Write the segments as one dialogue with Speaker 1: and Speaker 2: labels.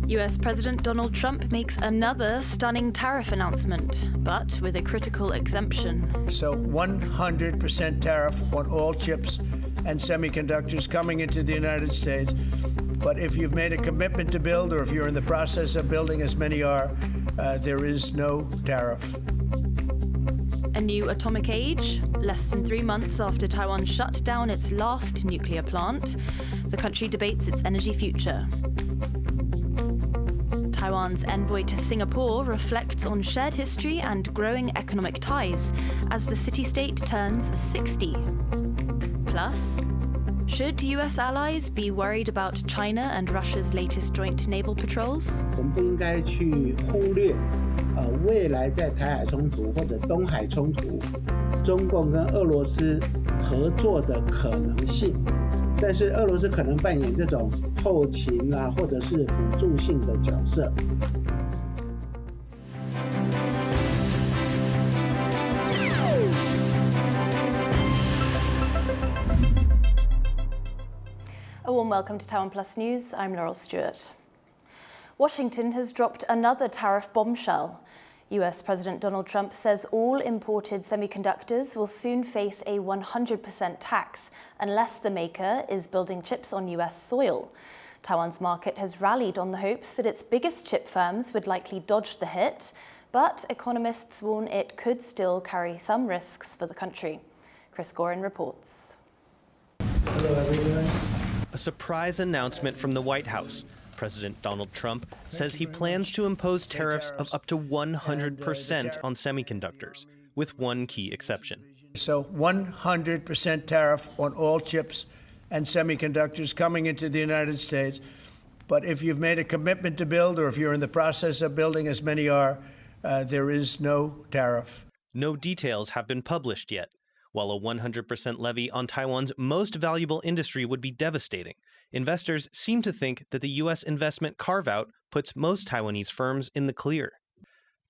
Speaker 1: US President Donald Trump makes another stunning tariff announcement, but with a critical exemption.
Speaker 2: So 100% tariff on all chips and semiconductors coming into the United States. But if you've made a commitment to build, or if you're in the process of building, as many are, there is no tariff.
Speaker 1: A new atomic age, less than 3 months after Taiwan shut down its last nuclear plant, the country debates its energy future. Taiwan's envoy to Singapore reflects on shared history and growing economic ties as the city-state turns 60. Plus, should US allies be worried about China and Russia's latest joint naval patrols?
Speaker 3: 我们不应该去忽略，未来在台海冲突或者东海冲突，中共跟俄罗斯合作的可能性。但是俄罗斯可能扮演这种后勤啊，或者是辅助性的角色。
Speaker 1: A warm welcome to TaiwanPlus News. I'm Laurel Stewart. Washington has dropped another tariff bombshell. US President Donald Trump says all imported semiconductors will soon face a 100% tax unless the maker is building chips on US soil. Taiwan's market has rallied on the hopes that its biggest chip firms would likely dodge the hit, but economists warn it could still carry some risks for the country. Chris Gorin reports.
Speaker 2: Hello, everyone.
Speaker 4: A surprise announcement from the White House. President Donald Trump says he plans to impose tariffs of up to 100% on semiconductors, with one key exception.
Speaker 2: So 100% tariff on all chips and semiconductors coming into the United States. But if you've made a commitment to build, or if you're in the process of building, as many are, there is no tariff.
Speaker 4: No details have been published yet. While a 100% levy on Taiwan's most valuable industry would be devastating, investors seem to think that the U.S. investment carve-out puts most Taiwanese firms in the clear.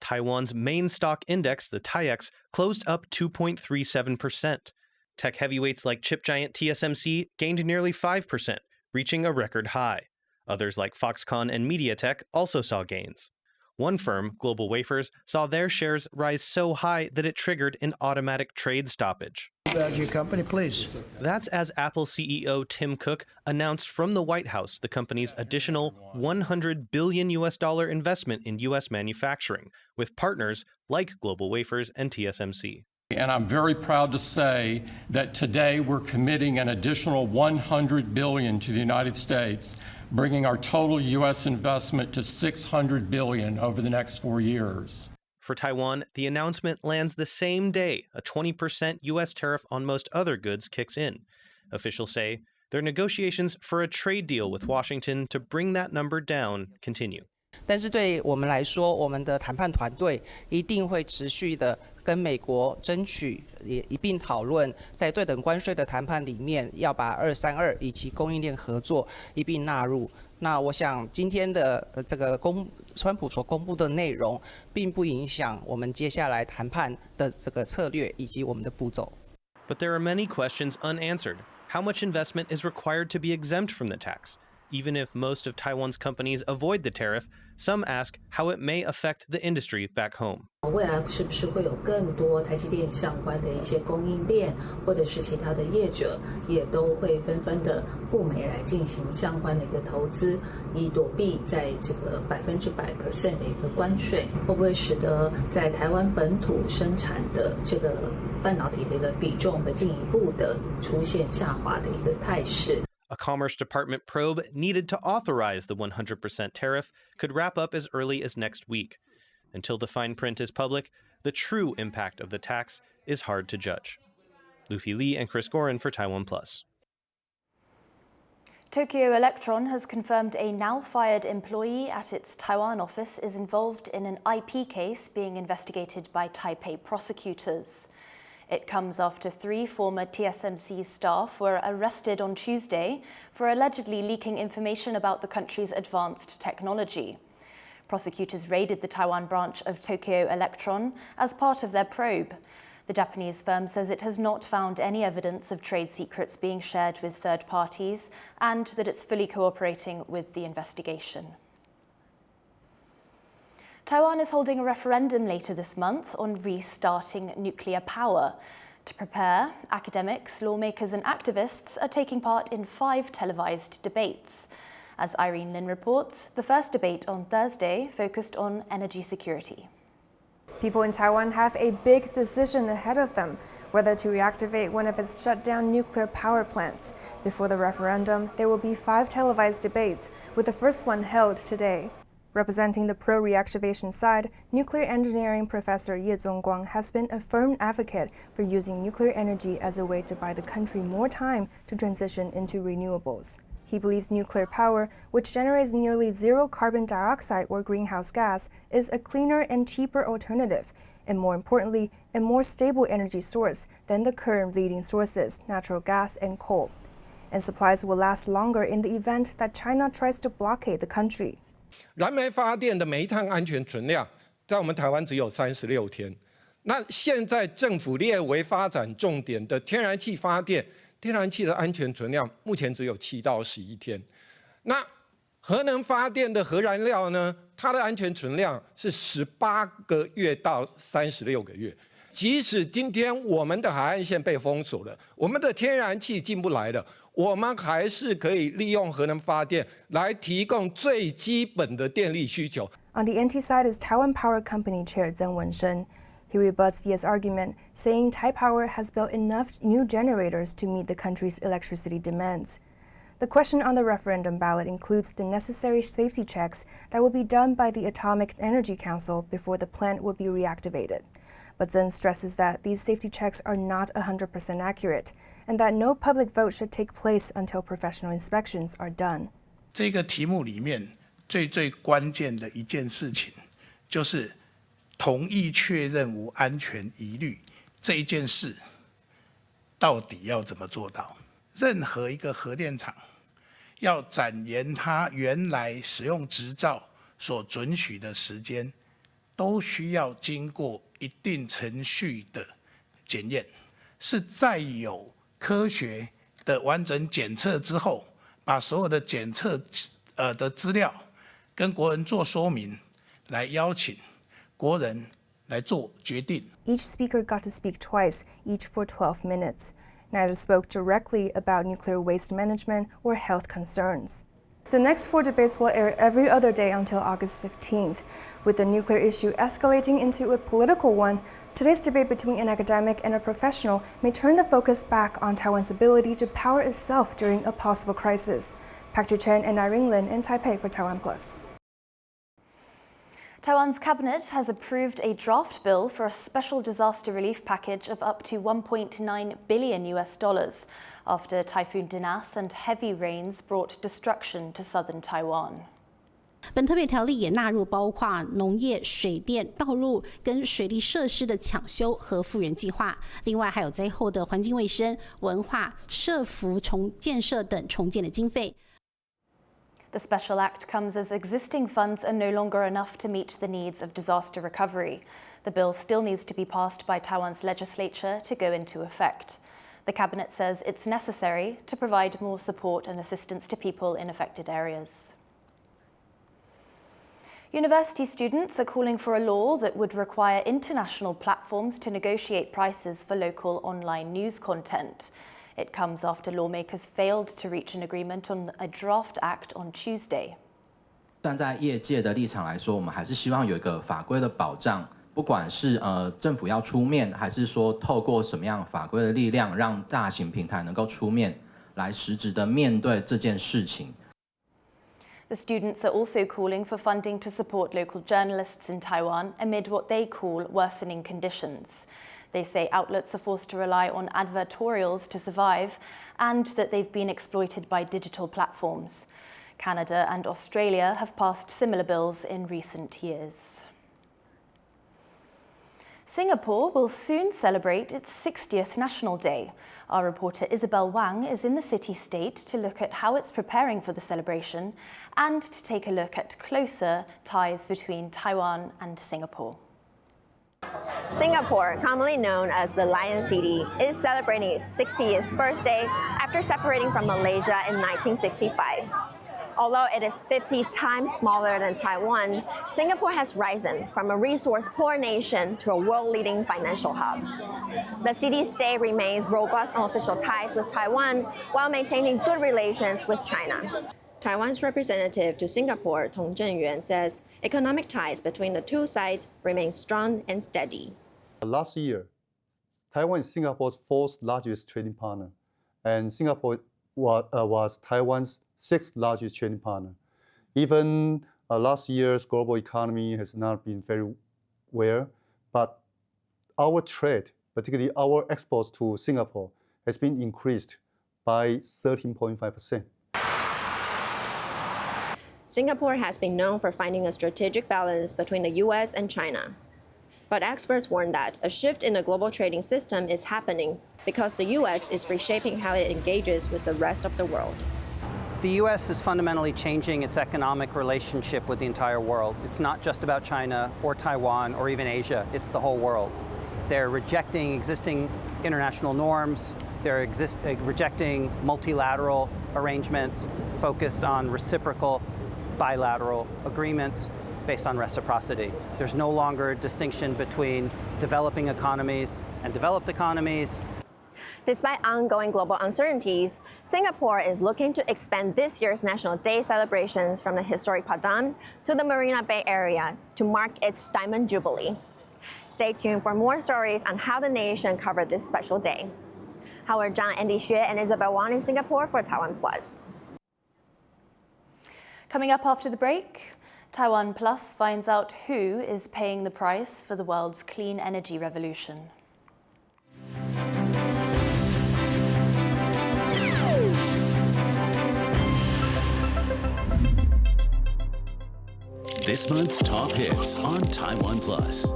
Speaker 4: Taiwan's main stock index, the TAIEX, closed up 2.37%. Tech heavyweights like chip giant TSMC gained nearly 5%, reaching a record high. Others like Foxconn and MediaTek also saw gains. One firm, Global Wafers, saw their shares rise so high that it triggered an automatic trade stoppage.
Speaker 2: About your company, please.
Speaker 4: That's as Apple CEO Tim Cook announced from the White House the company's additional $100 billion investment in U.S. manufacturing, with partners like Global Wafers and TSMC.
Speaker 5: And I'm very proud to say that today we're committing an additional $100 billion to the United States, bringing our total U.S. investment to $600 billion over the next 4 years.
Speaker 4: For Taiwan, the announcement lands the same day a 20% U.S. tariff on most other goods kicks in. Officials say their negotiations for a trade deal with Washington to bring that number down continue.
Speaker 6: 但是对我们来说，我们的谈判团队一定会持续的跟美国争取，也一并讨论在对等关税的谈判里面，要把232以及供应链合作一并纳入。那我想今天的这个川普所公布的内容，并不影响我们接下来谈判的这个策略以及我们的步骤。
Speaker 4: But there are many questions unanswered. How much investment is required to be exempt from the tax? Even if most of Taiwan's companies avoid the tariff, some ask how it may affect the industry back home.
Speaker 7: 未来是不是会有更多台积电相关的一些供应链，或者是其他的业者，也都会纷纷的赴美来进行相关的一个投资，以躲避在这个100% 的一个关税，会不会使得在台湾本土生产的这个半导体的一个比重会进一步的出现下滑的一个态势？
Speaker 4: A Commerce Department probe needed to authorize the 100% tariff could wrap up as early as next week. Until the fine print is public, the true impact of the tax is hard to judge. Luffy Lee and Chris Gorin for TaiwanPlus.
Speaker 1: Tokyo Electron has confirmed a now-fired employee at its Taiwan office is involved in an IP case being investigated by Taipei prosecutors. It comes after 3 former TSMC staff were arrested on Tuesday for allegedly leaking information about the country's advanced technology. Prosecutors raided the Taiwan branch of Tokyo Electron as part of their probe. The Japanese firm says it has not found any evidence of trade secrets being shared with third parties and that it's fully cooperating with the investigation. Taiwan is holding a referendum later this month on restarting nuclear power. To prepare, academics, lawmakers and activists are taking part in 5 televised debates. As Irene Lin reports, the first debate on Thursday focused on energy security.
Speaker 8: People in Taiwan have a big decision ahead of them, whether to reactivate one of its shut-down nuclear power plants. Before the referendum, there will be 5 televised debates, with the first one held today. Representing the pro-reactivation side, nuclear engineering professor Ye Zongguang has been a firm advocate for using nuclear energy as a way to buy the country more time to transition into renewables. He believes nuclear power, which generates nearly zero carbon dioxide or greenhouse gas, is a cleaner and cheaper alternative, and more importantly, a more stable energy source than the current leading sources, natural gas and coal. And supplies will last longer in the event that China tries to blockade the country.
Speaker 9: 燃煤发电的煤炭安全存量在我们台湾只有36天。那现在政府列为发展重点的天然气发电，天然气的安全存量目前只有7到11天。那核能发电的核燃料呢，它的安全存量是18个月到36个月。即使今天我们的海岸线被封锁了，我们的天然气进不来了。 我们还是可以利用核能发电来提供最基本的电力需求。
Speaker 8: On the anti-side is Taiwan Power Company Chair Zheng Wenshen. He rebuts Ye's argument, saying Taipower has built enough new generators to meet the country's electricity demands. The question on the referendum ballot includes the necessary safety checks that will be done by the Atomic Energy Council before the plant will be reactivated. But Zheng stresses that these safety checks are not 100% accurate, and that no public vote should take place until professional inspections are done.
Speaker 10: 这个题目里面最关键的一件事情，就是同意确认无安全疑虑这一件事，到底要怎么做到？任何一个核电厂要展延它原来使用执照所准许的时间，都需要经过一定程序的检验，是在有科学的完整检测之后，把所有的检测的资料跟国人做说明，来邀请国人来做决定。
Speaker 8: Each speaker got to speak twice, each for 12 minutes. Neither spoke directly about nuclear waste management or health concerns. The next 4 debates will air every other day until August 15th. With the nuclear issue escalating into a political one, today's debate between an academic and a professional may turn the focus back on Taiwan's ability to power itself during a possible crisis. Pak Chen and Irene Lin in Taipei for TaiwanPlus.
Speaker 1: Taiwan's cabinet has approved a draft bill for a special disaster relief package of up to $1.9 billion after Typhoon Dinas and heavy rains brought destruction to southern Taiwan.
Speaker 11: 本特别条例也纳入包括农业、水电、道路跟水利设施的抢修和复原计划，另外还有灾后的环境卫生、文化、社福建设等重建的经费。
Speaker 1: The special act comes as existing funds are no longer enough to meet the needs of disaster recovery. The bill still needs to be passed by Taiwan's legislature to go into effect. The cabinet says it's necessary to provide more support and assistance to people in affected areas. University students are calling for a law that would require international platforms to negotiate prices for local online news content. It comes after lawmakers failed to reach an agreement on a draft act on Tuesday.
Speaker 12: 站在业界的立场来说，我们还是希望有一个法规的保障，不管是政府要出面，还是说透过什么样法规的力量，让大型平台能够出面来实质的面对这件事情。
Speaker 1: The students are also calling for funding to support local journalists in Taiwan amid what they call worsening conditions. They say outlets are forced to rely on advertorials to survive and that they've been exploited by digital platforms. Canada and Australia have passed similar bills in recent years. Singapore will soon celebrate its 60th National Day. Our reporter Isabel Wang is in the city-state to look at how it's preparing for the celebration and to take a look at closer ties between Taiwan and Singapore.
Speaker 13: Singapore, commonly known as the Lion City, is celebrating its 60th birthday after separating from Malaysia in 1965. Although it is 50 times smaller than Taiwan, Singapore has risen from a resource-poor nation to a world-leading financial hub. The city-state remains robust on official ties with Taiwan while maintaining good relations with China. Taiwan's representative to Singapore, Tung Chen-yuan, says economic ties between the two sides remain strong and steady.
Speaker 14: Last year, Taiwan is Singapore's fourth largest trading partner, and Singapore was Taiwan's sixth largest trading partner. Even last year's global economy has not been very well, but our trade, particularly our exports to Singapore, has been increased by 13.5%.
Speaker 13: Singapore has been known for finding a strategic balance between the U.S. and China. But experts warn that a shift in the global trading system is happening because the U.S. is reshaping how it engages with the rest of the world.
Speaker 15: The U.S. is fundamentally changing its economic relationship with the entire world. It's not just about China or Taiwan or even Asia, it's the whole world. They're rejecting existing international norms. They're rejecting multilateral arrangements focused on reciprocal bilateral agreements based on reciprocity. There's no longer a distinction between developing economies and developed economies.
Speaker 13: Despite ongoing global uncertainties, Singapore is looking to expand this year's National Day celebrations from the historic Padang to the Marina Bay area to mark its Diamond Jubilee. Stay tuned for more stories on how the nation covered this special day. Howard Zhang, Andy Xue, and Isabel Wang in Singapore for TaiwanPlus.
Speaker 1: Coming up after the break, TaiwanPlus finds out who is paying the price for the world's clean energy revolution.
Speaker 16: This month's top hits on TaiwanPlus.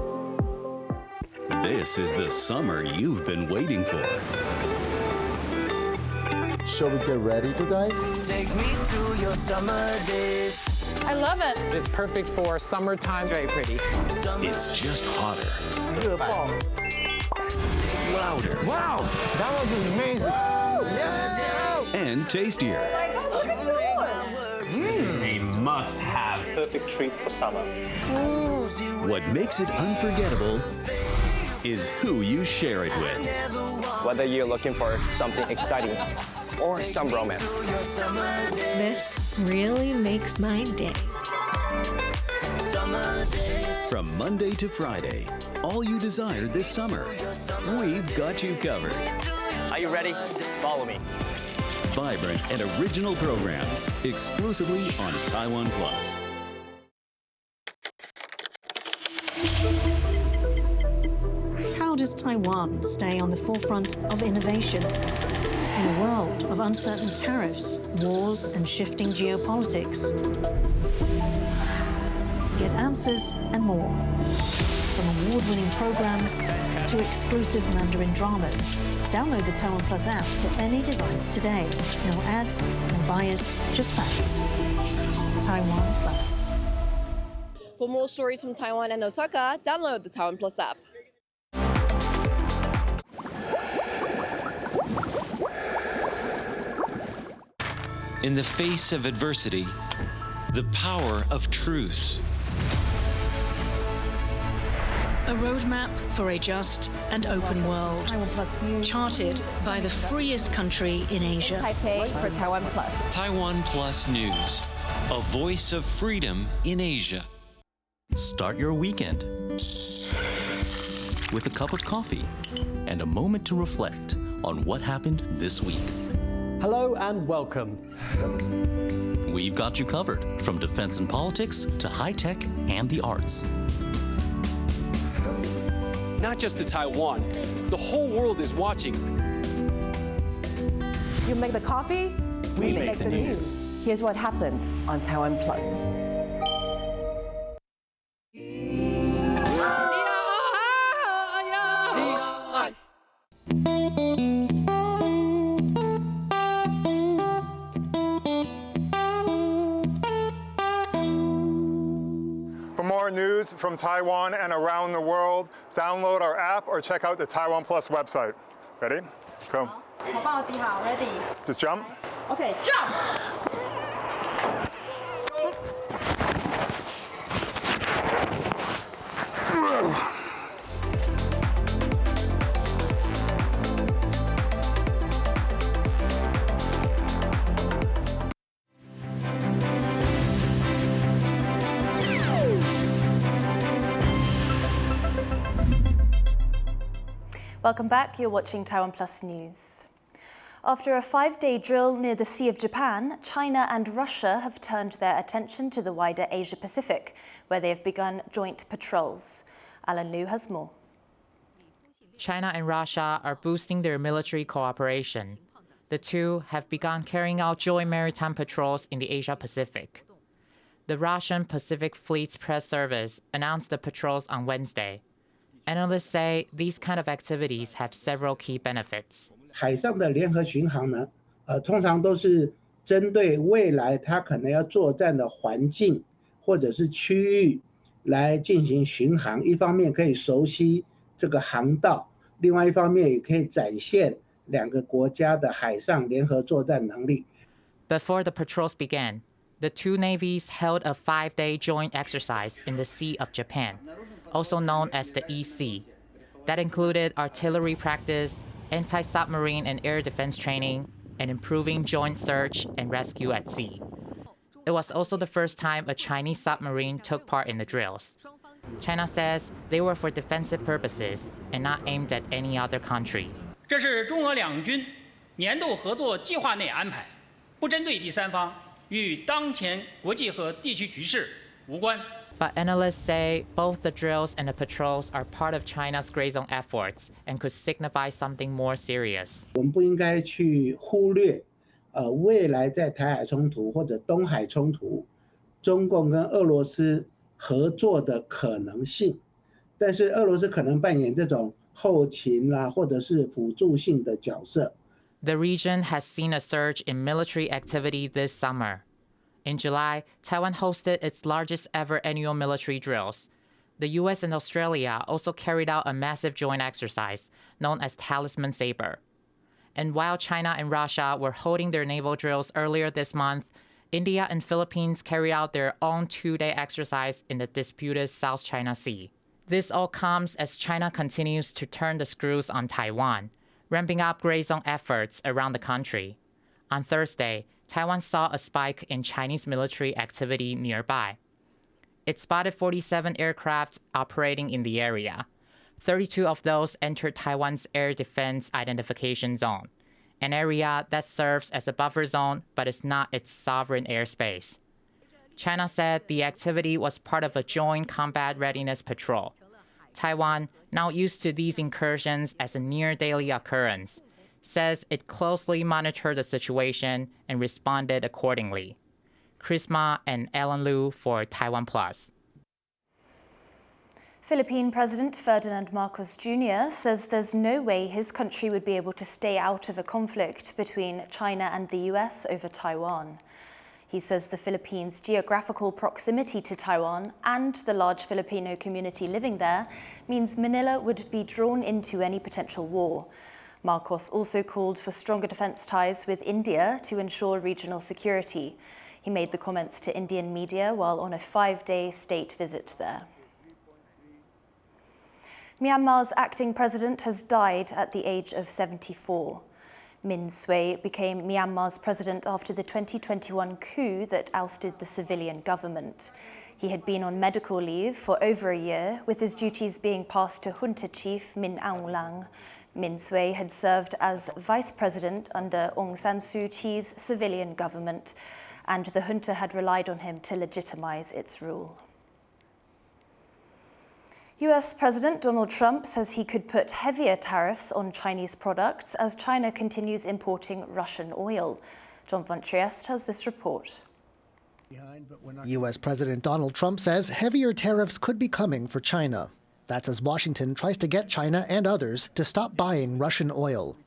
Speaker 16: This is the summer you've been waiting for.
Speaker 17: Shall we get ready to dive?
Speaker 18: Take me to your summer days.
Speaker 19: I love it.
Speaker 20: It's perfect for summertime.
Speaker 19: Very pretty.
Speaker 16: It's just hotter. Louder.
Speaker 20: Wow, that was amazing.
Speaker 16: Yes. And tastier.
Speaker 20: This is a must-have.
Speaker 21: Perfect treat for summer.
Speaker 16: What makes it unforgettable is who you share it with.
Speaker 21: Whether you're looking for something exciting or some romance.
Speaker 22: This really makes my day.
Speaker 16: From Monday to Friday, all you desire this summer, we've got you covered.
Speaker 21: Are you ready? Follow me.
Speaker 16: Vibrant and original programs exclusively on TaiwanPlus.
Speaker 23: How does Taiwan stay on the forefront of innovation in a world of uncertain tariffs, wars, and shifting geopolitics? Get answers and more. From award-winning programs to exclusive Mandarin dramas. Download the TaiwanPlus app to any device today. No ads, no bias, just facts. TaiwanPlus.
Speaker 24: For more stories from Taiwan and Osaka, download the TaiwanPlus app.
Speaker 25: In the face of adversity, the power of truth.
Speaker 23: A roadmap for a just and open world, charted by the freest country in Asia.
Speaker 24: Taipei for TaiwanPlus.
Speaker 25: TaiwanPlus News, a voice of freedom in Asia.
Speaker 26: Start your weekend with a cup of coffee and a moment to reflect on what happened this week.
Speaker 27: Hello and welcome.
Speaker 26: We've got you covered, from defense and politics to high tech and the arts.
Speaker 28: Not just to Taiwan, the whole world is watching.
Speaker 24: You make the coffee,
Speaker 27: we make the news.
Speaker 24: Here's what happened on TaiwanPlus.
Speaker 29: For more news
Speaker 2: news from Taiwan and around the world, download our app or check out the TaiwanPlus website. Ready? Go.
Speaker 24: Ready.
Speaker 2: Just jump.
Speaker 24: Okay, jump!
Speaker 1: Welcome back. You're watching TaiwanPlus News. After a 5-day drill near the Sea of Japan, China and Russia have turned their attention to the wider Asia-Pacific, where they have begun joint patrols. Alan Liu has more.
Speaker 3: China and Russia are boosting their military cooperation. The two have begun carrying out joint maritime patrols in the Asia-Pacific. The Russian Pacific Fleet's press service announced the patrols on Wednesday. Analysts say these kind of activities have several key benefits.
Speaker 4: 海上的联合巡航呢，通常都是针对未来它可能要作战的环境或者是区域来进行巡航。一方面可以熟悉这个航道，另外一方面也可以展现两个国家的海上联合作战能力。
Speaker 3: Before the patrols began, the two navies held a 5-day joint exercise in the Sea of Japan, also known as the EC. That included artillery practice, anti-submarine and air defense training, and improving joint search and rescue at sea. It was also the first time a Chinese submarine took part in the drills. China says they were for defensive purposes and not aimed at any other country.
Speaker 5: 这是中俄两军年度合作计划内安排，不针对第三方，与当前国际和地区局势无关。
Speaker 3: But analysts say both the drills and the patrols are part of China's gray zone efforts and could signify something more serious.
Speaker 4: 我们不应该去忽略，未来在台海冲突或者东海冲突，中共跟俄罗斯合作的可能性。但是俄罗斯可能扮演这种后勤啦，或者是辅助性的角色。
Speaker 3: The region has seen a surge in military activity this summer. In July, Taiwan hosted its largest ever annual military drills. The US and Australia also carried out a massive joint exercise known as Talisman Sabre. And while China and Russia were holding their naval drills earlier this month, India and Philippines carried out their own 2-day exercise in the disputed South China Sea. This all comes as China continues to turn the screws on Taiwan, ramping up gray zone efforts around the country. On Thursday, Taiwan saw a spike in Chinese military activity nearby. It spotted 47 aircraft operating in the area. 32 of those entered Taiwan's air defense identification zone, an area that serves as a buffer zone but is not its sovereign airspace. China said the activity was part of a joint combat readiness patrol. Taiwan, now used to these incursions as a near-daily occurrence, says it closely monitored the situation and responded accordingly. Chris Ma and Alan Liu for TaiwanPlus.
Speaker 1: Philippine President Ferdinand Marcos Jr. says there's no way his country would be able to stay out of a conflict between China and the US over Taiwan. He says the Philippines' geographical proximity to Taiwan and the large Filipino community living there means Manila would be drawn into any potential war. Marcos also called for stronger defense ties with India to ensure regional security. He made the comments to Indian media while on a 5-day state visit there. Myanmar's acting president has died at the age of 74. Min Aung became Myanmar's president after the 2021 coup that ousted the civilian government. He had been on medical leave for over a year, with his duties being passed to junta chief Min Aung Hlaing. Min Aung had served as vice president under Aung San Suu Kyi's civilian government, and the junta had relied on him to legitimize its rule. US President Donald Trump says he could put heavier tariffs on Chinese products as China continues importing Russian oil. John Von Trieste has this report.
Speaker 6: US President Donald Trump says heavier tariffs could be coming for China. That's as Washington tries to get China and others to stop buying Russian oil.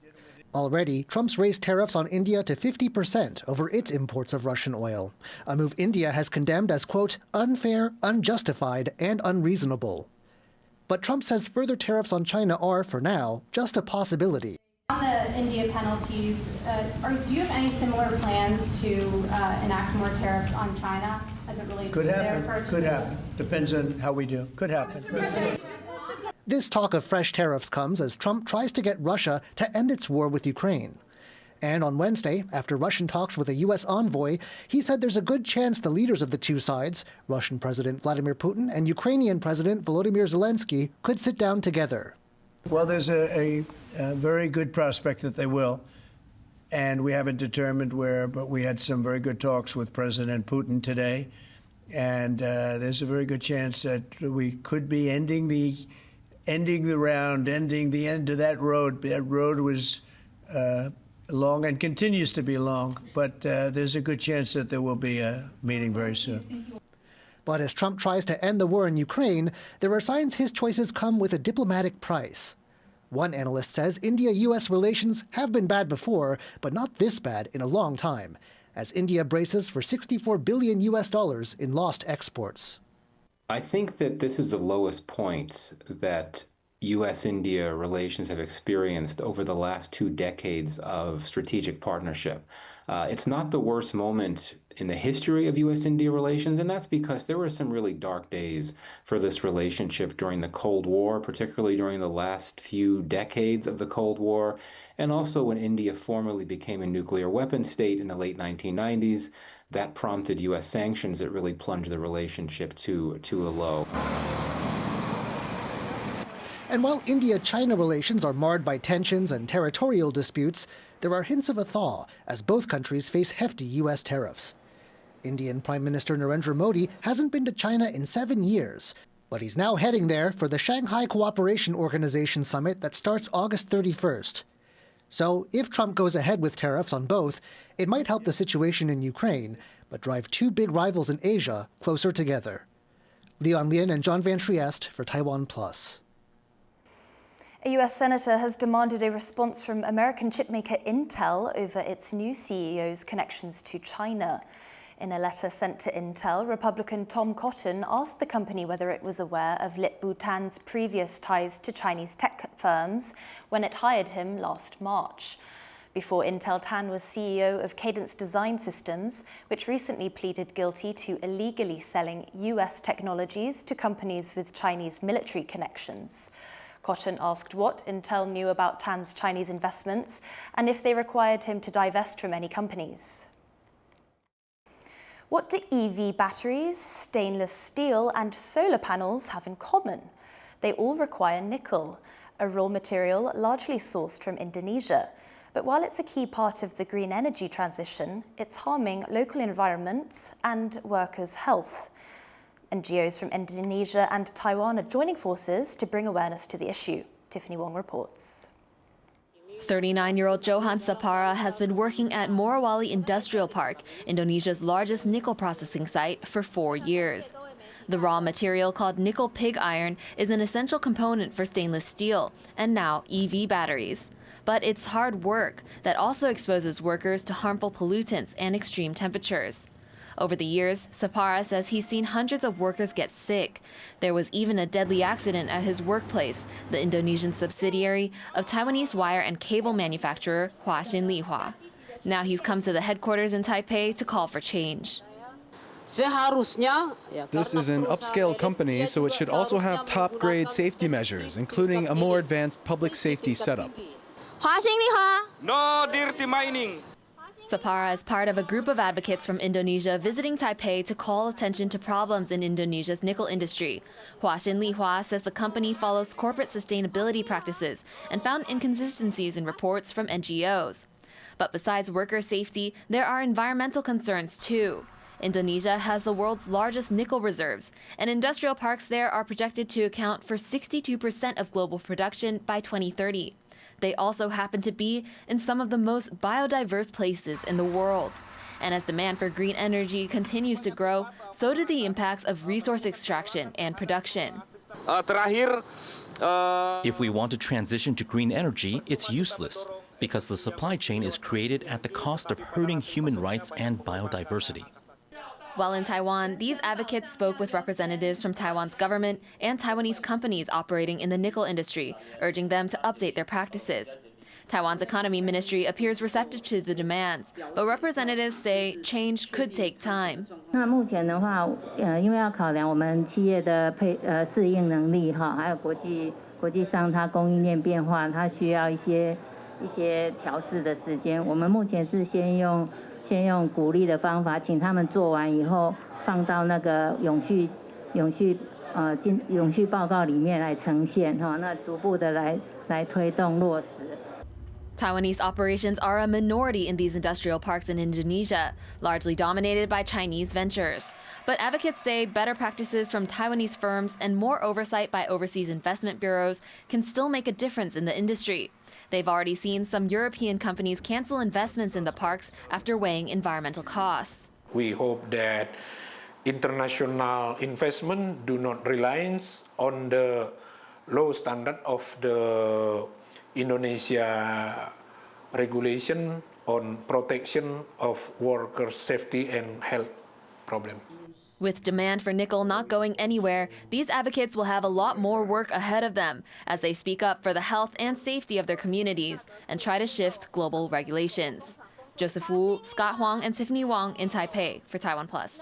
Speaker 6: Already, Trump's raised tariffs on India to 50% over its imports of Russian oil, a move India has condemned as, quote, unfair, unjustified, and unreasonable. But Trump says further tariffs on China are, for now, just a possibility.
Speaker 7: On the India penalties, do you have any similar plans to enact more tariffs on China as it relates to their purchases?
Speaker 8: Could happen. Depends on how we do. Could happen.
Speaker 6: This talk of fresh tariffs comes as Trump tries to get Russia to end its war with Ukraine. And on Wednesday, after Russian talks with a U.S. envoy, he said there's a good chance the leaders of the two sides, Russian President Vladimir Putin and Ukrainian President Volodymyr Zelensky, could sit down together.
Speaker 8: Well, there's a very good prospect that they will. And we haven't determined where, but we had some very good talks with President Putin today. And there's a very good chance that we could be ending the round, ending the end of that road. That road was long and continues to be long, but there's a good chance that there will be a meeting very soon.
Speaker 6: But as Trump tries to end the war in Ukraine, there are signs his choices come with a diplomatic price. One analyst says India-U.S. relations have been bad before, but not this bad in a long time, as India braces for $64 billion in lost exports.
Speaker 9: I think that this is the lowest point that U.S.-India relations have experienced over the last 2 decades of strategic partnership. It's not the worst moment in the history of U.S.-India relations, and that's because there were some really dark days for this relationship during the Cold War, particularly during the last few decades of the Cold War, and also when India formally became a nuclear weapons state in the late 1990s. That prompted U.S. sanctions that really plunged the relationship to a low.
Speaker 6: And while India-China relations are marred by tensions and territorial disputes, there are hints of a thaw as both countries face hefty U.S. tariffs. Indian Prime Minister Narendra Modi hasn't been to China in 7 years, but he's now heading there for the Shanghai Cooperation Organization summit that starts August 31st. So if Trump goes ahead with tariffs on both, it might help the situation in Ukraine, but drive two big rivals in Asia closer together. Leon Lien and John Van Trieste for TaiwanPlus.
Speaker 1: A US senator has demanded a response from American chipmaker Intel over its new CEO's connections to China. In a letter sent to Intel, Republican Tom Cotton asked the company whether it was aware of Lip-Bu Tan's previous ties to Chinese tech firms when it hired him last March. Before Intel, Tan was CEO of Cadence Design Systems, which recently pleaded guilty to illegally selling US technologies to companies with Chinese military connections. Cotton asked what Intel knew about Tan's Chinese investments and if they required him to divest from any companies. What do EV batteries, stainless steel, and solar panels have in common? They all require nickel, a raw material largely sourced from Indonesia. But while it's a key part of the green energy transition, it's harming local environments and workers' health. NGOs from Indonesia and Taiwan are joining forces to bring awareness to the issue. Tiffany Wong reports.
Speaker 10: 39-year-old Johan Sapara has been working at Morowali Industrial Park, Indonesia's largest nickel processing site, for 4 years. The raw material, called nickel pig iron, is an essential component for stainless steel and now EV batteries. But it's hard work that also exposes workers to harmful pollutants and extreme temperatures. Over the years, Sapara says he's seen hundreds of workers get sick. There was even a deadly accident at his workplace, the Indonesian subsidiary of Taiwanese wire and cable manufacturer Huaxin Lihua. Now he's come to the headquarters in Taipei to call for change.
Speaker 11: This is an upscale company, so it should also have top-grade safety measures, including a more advanced public safety setup. No dirty mining!
Speaker 10: Sapara is part of a group of advocates from Indonesia visiting Taipei to call attention to problems in Indonesia's nickel industry. Huaxin Lihua says the company follows corporate sustainability practices and found inconsistencies in reports from NGOs. But besides worker safety, there are environmental concerns too. Indonesia has the world's largest nickel reserves, and industrial parks there are projected to account for 62% of global production by 2030. They also happen to be in some of the most biodiverse places in the world. And as demand for green energy continues to grow, so do the impacts of resource extraction and production.
Speaker 26: If we want to transition to green energy, it's useless. because the supply chain is created at the cost of hurting human rights and biodiversity.
Speaker 10: While in Taiwan, these advocates spoke with representatives from Taiwan's government and Taiwanese companies operating in the nickel industry, urging them to update their practices. Taiwan's economy ministry appears receptive to the demands, but representatives say change could take time.
Speaker 12: 那目前的话，因为要考量我们企业的适应能力哈，还有国际上它供应链变化，它需要一些调试的时间。我们目前是先用鼓励的方法，请他们做完以后放到那个永续报告里面来呈现哈，那逐步的来推动落实。
Speaker 10: Taiwanese operations are a minority in these industrial parks in Indonesia, largely dominated by Chinese ventures. But advocates say better practices from Taiwanese firms and more oversight by overseas investment bureaus can still make a difference in the industry. They've already seen some European companies cancel investments in the parks after weighing environmental costs.
Speaker 13: We hope that international investment do not rely on the low standard of the Indonesia regulation on protection of workers' safety and health problem.
Speaker 10: With demand for nickel not going anywhere, these advocates will have a lot more work ahead of them as they speak up for the health and safety of their communities and try to shift global regulations. Joseph Wu, Scott Huang, and Tiffany Wang in Taipei for TaiwanPlus.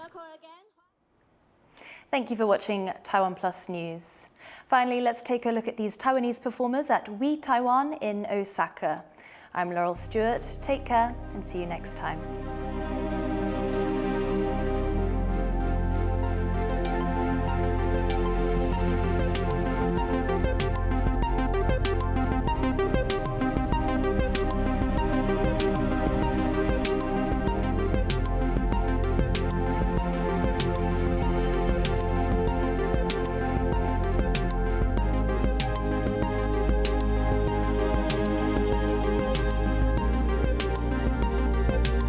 Speaker 1: Thank you for watching TaiwanPlus News. Finally, let's take a look at these Taiwanese performers at We Taiwan in Osaka. I'm Laurel Stewart. Take care and see you next time.